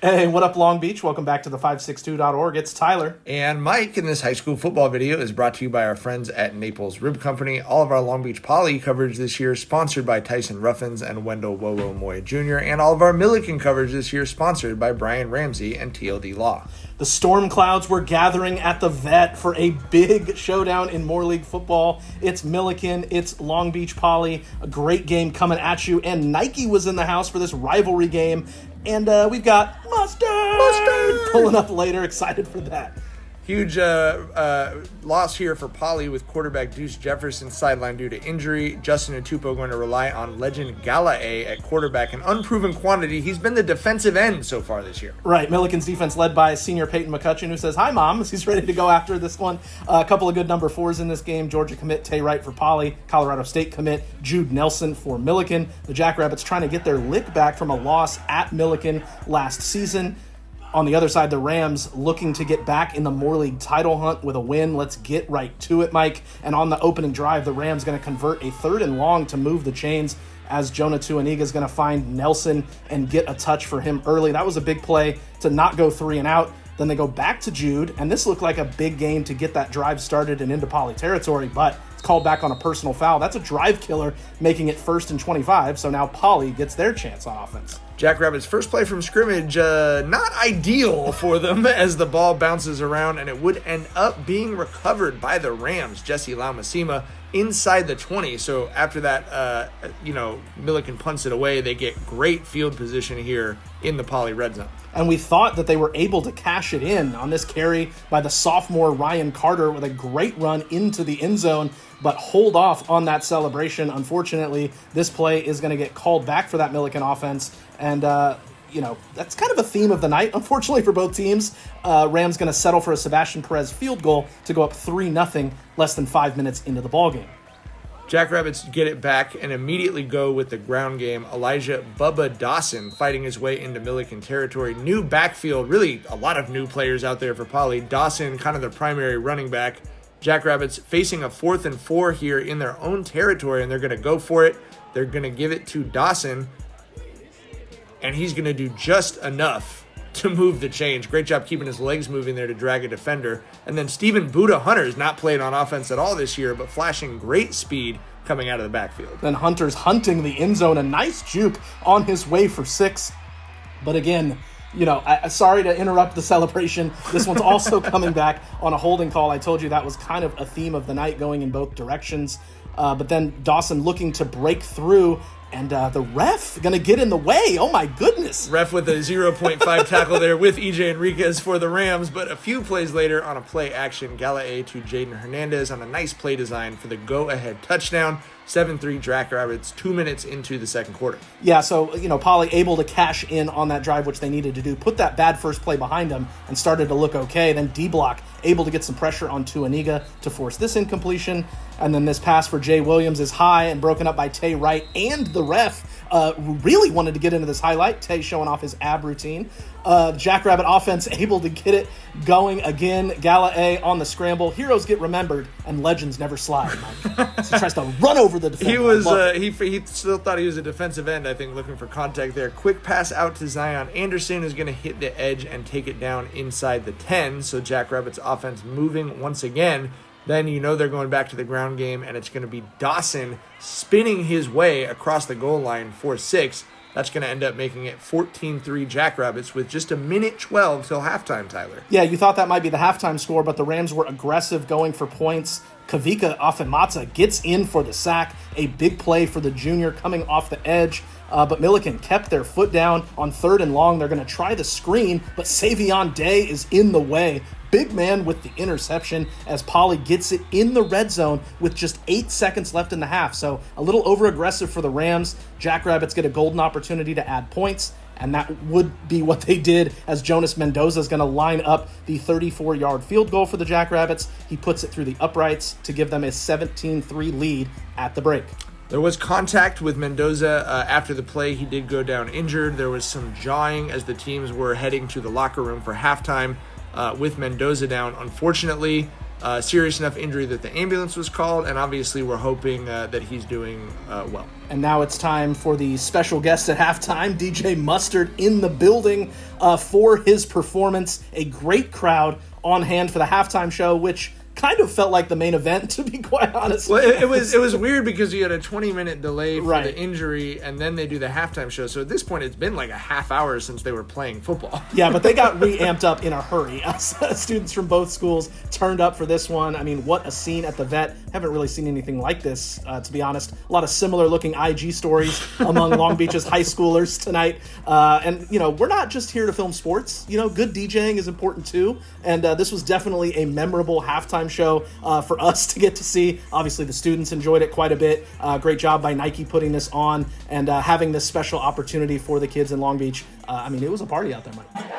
Hey, what up, Long Beach? Welcome back to the 562.org. It's Tyler. And Mike, and this high school football video is brought to you by our friends at Naples Rib Company. All of our Long Beach Poly coverage this year is sponsored by Tyson Ruffins and Wendell Wowo Moy Jr. And all of our Millikan coverage this year is sponsored by Brian Ramsey and TLD Law. The storm clouds were gathering at the Vet for a big showdown in Moore League football. It's Millikan, it's Long Beach Poly, a great game coming at you. And Nike was in the house for this rivalry game. And we've got Mustard pulling up later. Excited for that. Huge loss here for Poly with quarterback Deuce Jefferson sidelined due to injury. Justin Atupo going to rely on legend Gala-A at quarterback, an unproven quantity. He's been the defensive end so far this year. Right, Millikan's defense led by senior Peyton McCutcheon, who says, "Hi, Mom," as he's ready to go after this one. A couple of good number fours in this game. Georgia commit Tay Wright for Poly. Colorado State commit Jude Nelson for Millikan. The Jackrabbits trying to get their lick back from a loss at Millikan last season. On the other side, the Rams looking to get back in the Moore League title hunt with a win. Let's get right to it, Mike. And on the opening drive, the Rams going to convert a 3rd and long to move the chains as Jonah Tuaniga is going to find Nelson and get a touch for him early. That was a big play to not go 3 and out. Then they go back to Jude, and this looked like a big game to get that drive started and into Poly territory, but it's called back on a personal foul. That's a drive killer, making it 1st and 25, so now Poly gets their chance on offense. Jackrabbits' first play from scrimmage, not ideal for them as the ball bounces around, and it would end up being recovered by the Rams. Jesse Laumasima inside the 20. So after that, Millikan punts it away. They get great field position here in the Poly red zone. And we thought that they were able to cash it in on this carry by the sophomore Ryan Carter with a great run into the end zone, but hold off on that celebration. Unfortunately, this play is going to get called back for that Millikan offense. And, that's kind of a theme of the night, unfortunately, for both teams. Rams going to settle for a Sebastian Perez field goal to go up 3-0 less than 5 minutes into the ballgame. Jackrabbits get it back and immediately go with the ground game. Elijah Bubba Dawson fighting his way into Millikan territory. New backfield, really a lot of new players out there for Poly. Dawson, kind of the primary running back. Jackrabbits facing a 4th and 4 here in their own territory, and they're going to go for it. They're going to give it to Dawson, and he's going to do just enough to move the chains. Great job keeping his legs moving there to drag a defender. And then Stephen Buddha Hunter's not played on offense at all this year, but flashing great speed coming out of the backfield. Then Hunter's hunting the end zone. A nice juke on his way for 6. But again, sorry to interrupt the celebration. This one's also coming back on a holding call. I told you that was kind of a theme of the night, going in both directions. But then Dawson looking to break through, and the ref going to get in the way. Oh, my goodness. Ref with a 0.5 tackle there with E.J. Enriquez for the Rams. But a few plays later on a play action, Gala-A to Jaden Hernandez on a nice play design for the go-ahead touchdown. 7-3 Jackrabbits 2 minutes into the second quarter. Yeah, so, Poly able to cash in on that drive, which they needed to do. Put that bad first play behind them and started to look okay. Then D-Block able to get some pressure on Tuaniga to force this incompletion. And then this pass for Jay Williams is high and broken up by Tay Wright. And the ref really wanted to get into this highlight. Tay showing off his ab routine. Jackrabbit offense able to get it going again. Gala-A on the scramble. Heroes get remembered and legends never slide, Mike. So he tries to run over the defender. He still thought he was a defensive end, I think, looking for contact there. Quick pass out to Zion Anderson, who's going to hit the edge and take it down inside the 10. So Jackrabbit's offense moving once again. Then they're going back to the ground game, and it's going to be Dawson spinning his way across the goal line for 6. That's going to end up making it 14-3 Jackrabbits with just 1:12 till halftime, Tyler. Yeah, you thought that might be the halftime score, but the Rams were aggressive going for points. Kavika Afemata gets in for the sack. A big play for the junior coming off the edge. But Millikan kept their foot down on 3rd and long. They're going to try the screen, but Savion Day is in the way. Big man with the interception as Poly gets it in the red zone with just 8 seconds left in the half. So a little over-aggressive for the Rams. Jackrabbits get a golden opportunity to add points, and that would be what they did as Jonas Mendoza is going to line up the 34-yard field goal for the Jackrabbits. He puts it through the uprights to give them a 17-3 lead at the break. There was contact with Mendoza after the play. He did go down injured. There was some jawing as the teams were heading to the locker room for halftime with Mendoza down. Unfortunately, serious enough injury that the ambulance was called, and obviously we're hoping that he's doing well. And now it's time for the special guest at halftime, DJ Mustard, in the building for his performance. A great crowd on hand for the halftime show, which kind of felt like the main event, to be quite honest. Well, it was weird because you had a 20-minute delay for Right. the injury, and then they do the halftime show. So at this point, it's been like a half hour since they were playing football. Yeah, but they got re-amped up in a hurry. Students from both schools turned up for this one. I mean, what a scene at the Vet. Haven't really seen anything like this, to be honest. A lot of similar-looking IG stories among Long Beach's high schoolers tonight. And, we're not just here to film sports. Good DJing is important, too. And this was definitely a memorable halftime show for us to get to see. Obviously, the students enjoyed it quite a bit. Great job by Nike putting this on and having this special opportunity for the kids in Long Beach. It was a party out there, Mike.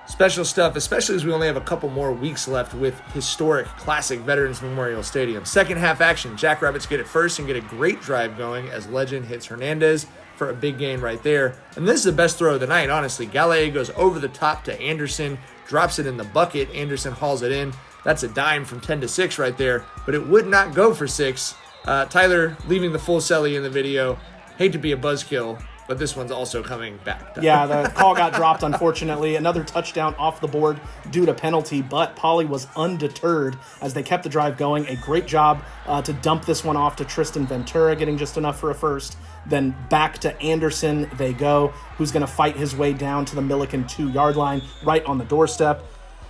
Special stuff, especially as we only have a couple more weeks left with historic classic Veterans Memorial Stadium. Second half action, Jackrabbits get it first and get a great drive going as Legend hits Hernandez for a big gain right there. And this is the best throw of the night, honestly. Galley goes over the top to Anderson, drops it in the bucket. Anderson hauls it in. That's a dime from 10-6 right there, but it would not go for 6. Tyler leaving the full celly in the video. Hate to be a buzzkill, but this one's also coming back. Yeah, the call got dropped, unfortunately. Another touchdown off the board due to penalty, but Poly was undeterred as they kept the drive going. A great job to dump this one off to Tristan Ventura, getting just enough for a first. Then back to Anderson they go, who's going to fight his way down to the Millikan 2-yard line, right on the doorstep.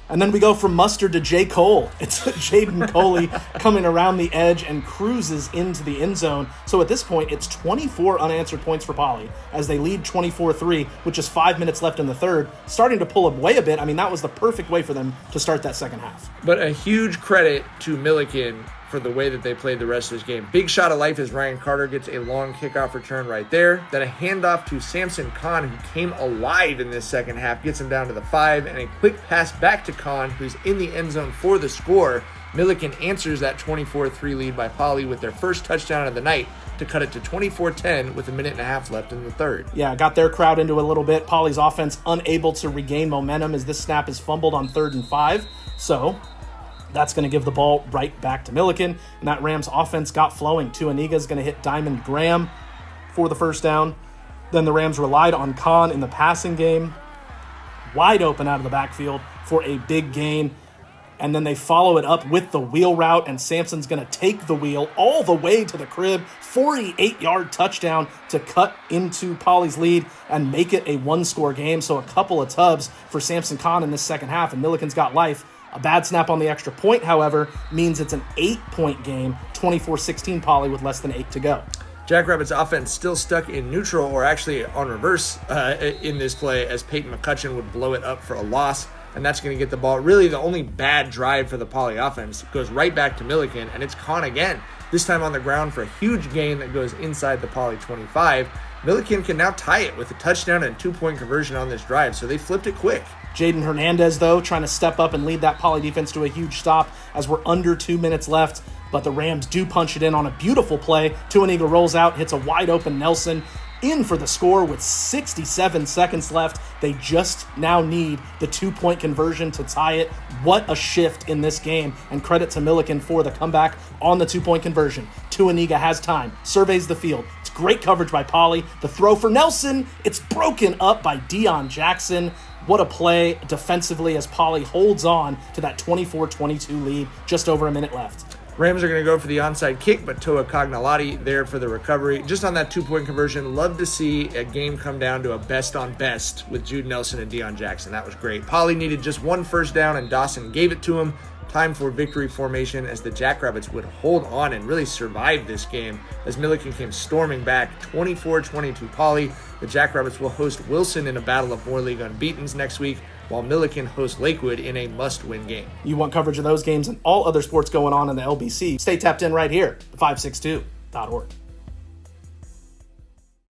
And then we go from Mustard to J. Cole. It's Jaden Coley coming around the edge and cruises into the end zone. So at this point, it's 24 unanswered points for Poly as they lead 24-3 with just 5 minutes left in the third, starting to pull away a bit. That was the perfect way for them to start that second half. But a huge credit to Millikan for the way that they played the rest of this game. Big shot of life as Ryan Carter gets a long kickoff return right there. Then a handoff to Samson Khan, who came alive in this second half, gets him down to the 5, and a quick pass back to Khan, who's in the end zone for the score. Millikan answers that 24-3 lead by Poly with their first touchdown of the night to cut it to 24-10 with a minute and a half left in the third. Yeah, got their crowd into it a little bit. Poly's offense unable to regain momentum as this snap is fumbled on 3rd and 5. So that's going to give the ball right back to Millikan, and that Rams offense got flowing. Tuaniga's going to hit Diamond Graham for the first down. Then the Rams relied on Khan in the passing game, wide open out of the backfield for a big gain. And then they follow it up with the wheel route, and Sampson's going to take the wheel all the way to the crib. 48-yard touchdown to cut into Poly's lead and make it a one-score game. So a couple of tubs for Samson Khan in this second half, and Millikan's got life. A bad snap on the extra point, however, means it's an 8-point game, 24-16 Poly with less than 8 to go. Jackrabbits offense still stuck in neutral, or actually on reverse in this play, as Peyton McCutcheon would blow it up for a loss, and that's going to get the ball. Really, the only bad drive for the Poly offense goes right back to Millikan, and it's Khan again, this time on the ground for a huge gain that goes inside the Poly 25. Millikan can now tie it with a touchdown and 2-point conversion on this drive, so they flipped it quick. Jaden Hernandez, though, trying to step up and lead that Poly defense to a huge stop as we're under 2 minutes left. But the Rams do punch it in on a beautiful play. Tuaniga rolls out, hits a wide-open Nelson in for the score with 67 seconds left. They just now need the 2-point conversion to tie it. What a shift in this game, and credit to Millikan for the comeback on the 2-point conversion. Tuaniga has time, surveys the field. It's great coverage by Poly. The throw for Nelson, it's broken up by Deion Jackson. What a play defensively as Poly holds on to that 24-22 lead, just over a minute left. Rams are going to go for the onside kick, but Toa Cognalati there for the recovery. Just on that 2-point conversion, love to see a game come down to a best-on-best with Jude Nelson and Deion Jackson. That was great. Poly needed just one first down, and Dawson gave it to him. Time for victory formation as the Jackrabbits would hold on and really survive this game as Millikan came storming back 24-22 Poly. The Jackrabbits will host Wilson in a battle of more league unbeatens next week, while Millikan hosts Lakewood in a must-win game. You want coverage of those games and all other sports going on in the LBC? Stay tapped in right here, 562.org.